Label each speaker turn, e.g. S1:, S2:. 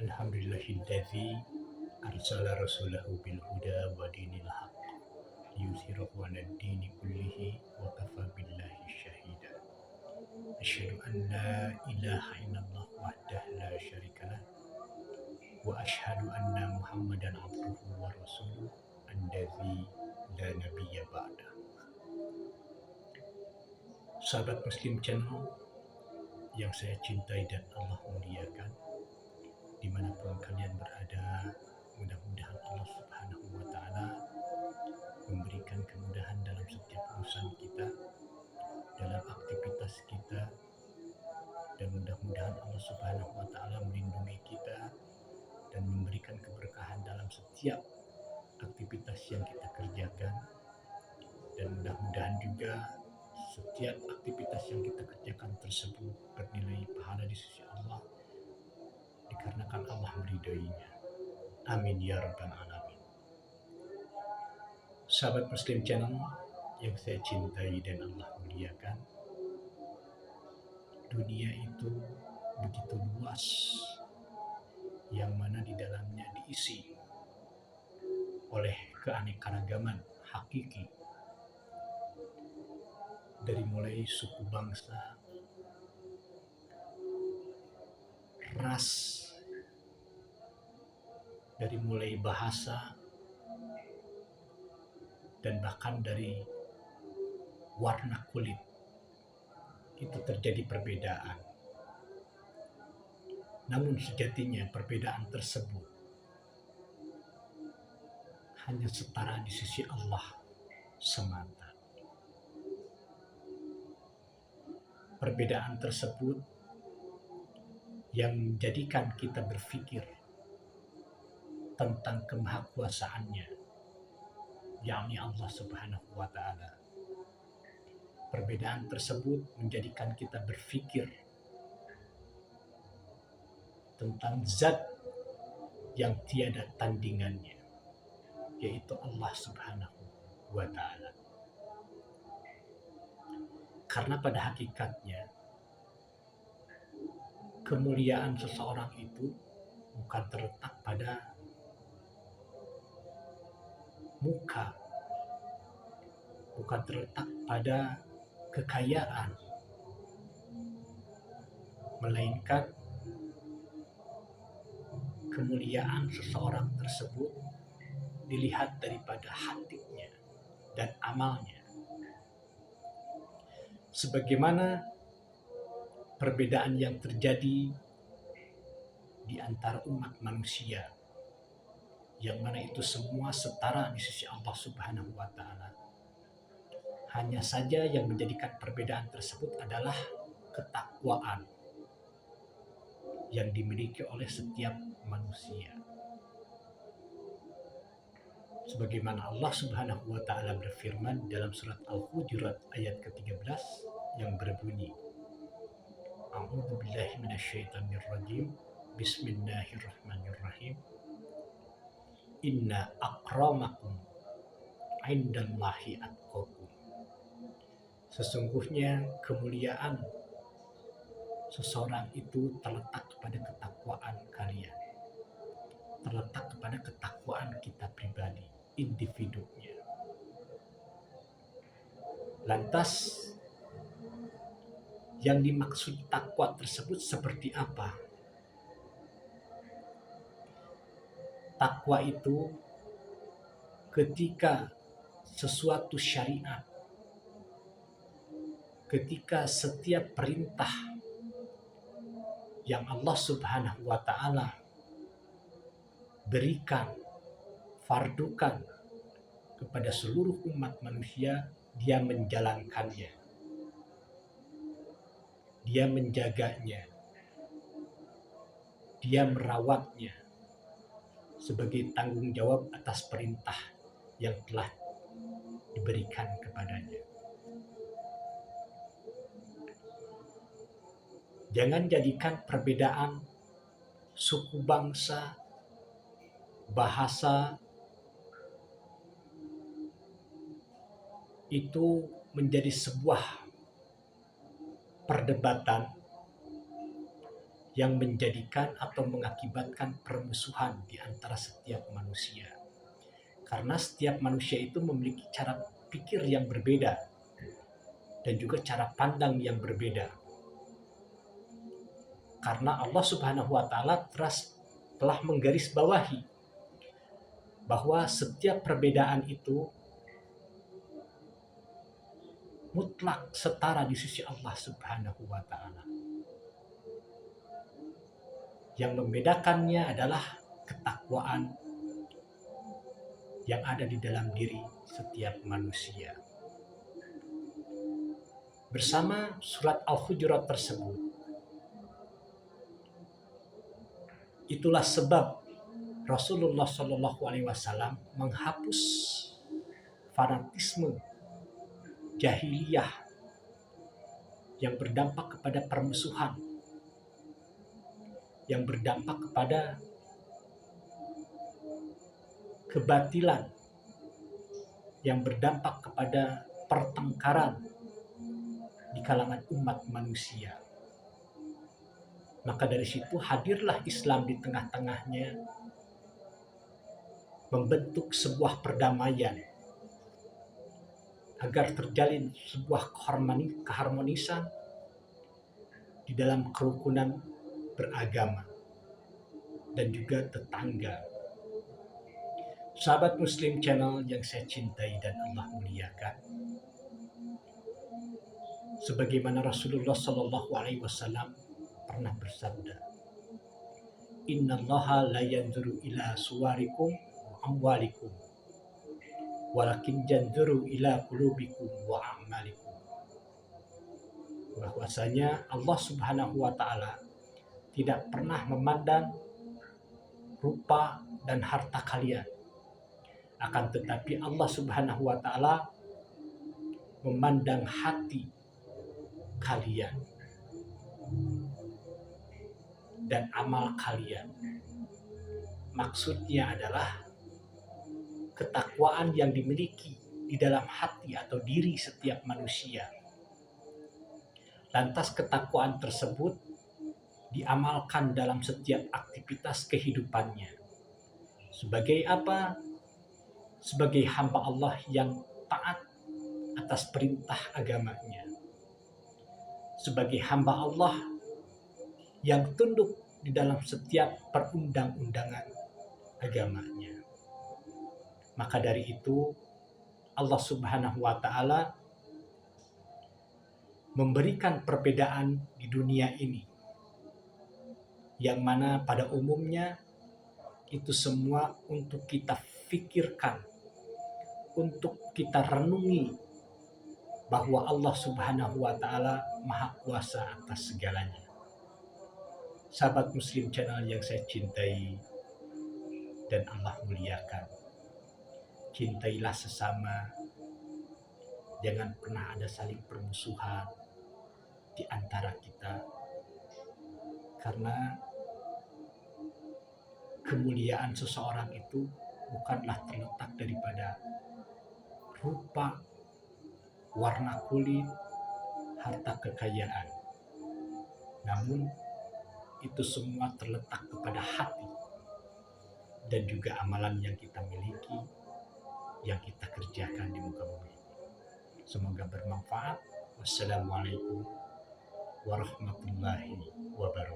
S1: Alhamdulillahilladzi arsala rasulahu bil huda wa dinil haqq liyuzhirahu 'alad dini kullihi wa kafa billahi syahida. Asyhadu an la ilaha illallah wahdahu la syarikalah wa asyhadu anna Muhammadan abduhu wa rasuluh allazi la nabiyya ba'da. Sahabat Muslim Channel yang saya cintai dan Allah muliakan, dimanapun kalian berada, mudah-mudahan Allah Subhanahu wa Ta'ala memberikan kemudahan dalam setiap urusan kita, dalam aktivitas kita, dan mudah-mudahan Allah Subhanahu wa Ta'ala melindungi kita dan memberikan keberkahan dalam setiap aktivitas yang kita kerjakan, dan mudah-mudahan juga setiap aktivitas yang kita kerjakan tersebut bernilai pahala di sisi Allah dikarenakan Allah meridainya. Amin ya rabbal alamin. Sahabat Muslim Channel yang saya cintai dan Allah muliakan, dunia itu begitu luas yang mana di dalamnya diisi oleh keanekaragaman hakiki, dari mulai suku bangsa, ras, dari mulai bahasa, dan bahkan dari warna kulit itu terjadi perbedaan. Namun sejatinya perbedaan tersebut hanya setara di sisi Allah semata. Perbedaan tersebut yang menjadikan kita berpikir tentang kemahakuasaannya, yakni Allah Subhanahu wa Ta'ala. Perbedaan tersebut menjadikan kita berpikir tentang zat yang tiada tandingannya, yaitu Allah Subhanahu wa Ta'ala. Karena pada hakikatnya kemuliaan seseorang itu bukan terletak pada muka, bukan terletak pada kekayaan, melainkan kemuliaan seseorang tersebut dilihat daripada hatinya dan amalnya. Sebagaimana perbedaan yang terjadi di antara umat manusia, yang mana itu semua setara di sisi Allah Subhanahu wa Ta'ala. Hanya saja yang menjadikan perbedaan tersebut adalah ketakwaan yang dimiliki oleh setiap manusia. Sebagaimana Allah Subhanahu wa Ta'ala berfirman dalam surat Al-Hujurat ayat ke-13 yang berbunyi, A'udzu billahi minasyaitonir rajim. Bismillahirrahmanirrahim. Inna akramakum indallahi atqakum. Sesungguhnya kemuliaan seseorang itu terletak pada ketakwaan kalian, terletak kepada ketakwaan kita pribadi, individunya. Lantas yang dimaksud takwa tersebut seperti apa? Takwa itu ketika sesuatu syariat, ketika setiap perintah yang Allah Subhanahu wa Ta'ala berikan, fardukan kepada seluruh umat manusia, dia menjalankannya, dia menjaganya, dia merawatnya sebagai tanggung jawab atas perintah yang telah diberikan kepadanya. Jangan jadikan perbedaan suku bangsa, bahasa itu menjadi sebuah perdebatan yang menjadikan atau mengakibatkan permusuhan di antara setiap manusia. Karena setiap manusia itu memiliki cara pikir yang berbeda dan juga cara pandang yang berbeda. Karena Allah Subhanahu wa taala telah menggarisbawahi bahwa setiap perbedaan itu mutlak setara di sisi Allah Subhanahu wa taala. Yang membedakannya adalah ketakwaan yang ada di dalam diri setiap manusia. Bersama surat Al-Hujurat tersebut, itulah sebab Rasulullah Shallallahu Alaihi Wasallam menghapus fanatisme jahiliyah yang berdampak kepada permusuhan, yang berdampak kepada kebatilan, yang berdampak kepada pertengkaran di kalangan umat manusia. Maka dari situ hadirlah Islam di tengah-tengahnya, membentuk sebuah perdamaian agar terjalin sebuah keharmonisan di dalam kerukunan beragama dan juga tetangga. Sahabat Muslim Channel yang saya cintai dan Allah muliakan, sebagaimana Rasulullah Shallallahu Alaihi Wasallam pernah bersabda, Innallaha la yanzuru ila suwarikum wa amwalikum, walakin yanzuru ila qulubikum wa a'malikum. Bahwasanya Allah Subhanahu wa taala tidak pernah memandang rupa dan harta kalian, akan tetapi Allah Subhanahu wa taala memandang hati kalian dan amal kalian. Maksudnya adalah ketakwaan yang dimiliki di dalam hati atau diri setiap manusia. Lantas ketakwaan tersebut diamalkan dalam setiap aktivitas kehidupannya. Sebagai apa? Sebagai hamba Allah yang taat atas perintah agamanya. Sebagai hamba Allah yang tunduk di dalam setiap perundang-undangan agamanya. Maka dari itu Allah Subhanahu wa taala memberikan perbedaan di dunia ini, yang mana pada umumnya itu semua untuk kita pikirkan, untuk kita renungi bahwa Allah Subhanahu wa taala Maha Kuasa atas segalanya. Sahabat Muslim Channel yang saya cintai dan Allah muliakan, cintailah sesama, jangan pernah ada saling permusuhan di antara kita, karena kemuliaan seseorang itu bukanlah terletak daripada rupa, warna kulit, harta kekayaan, namun itu semua terletak kepada hati dan juga amalan yang kita miliki, yang kita kerjakan di muka bumi. Semoga bermanfaat. Wassalamualaikum warahmatullahi wabarakatuh.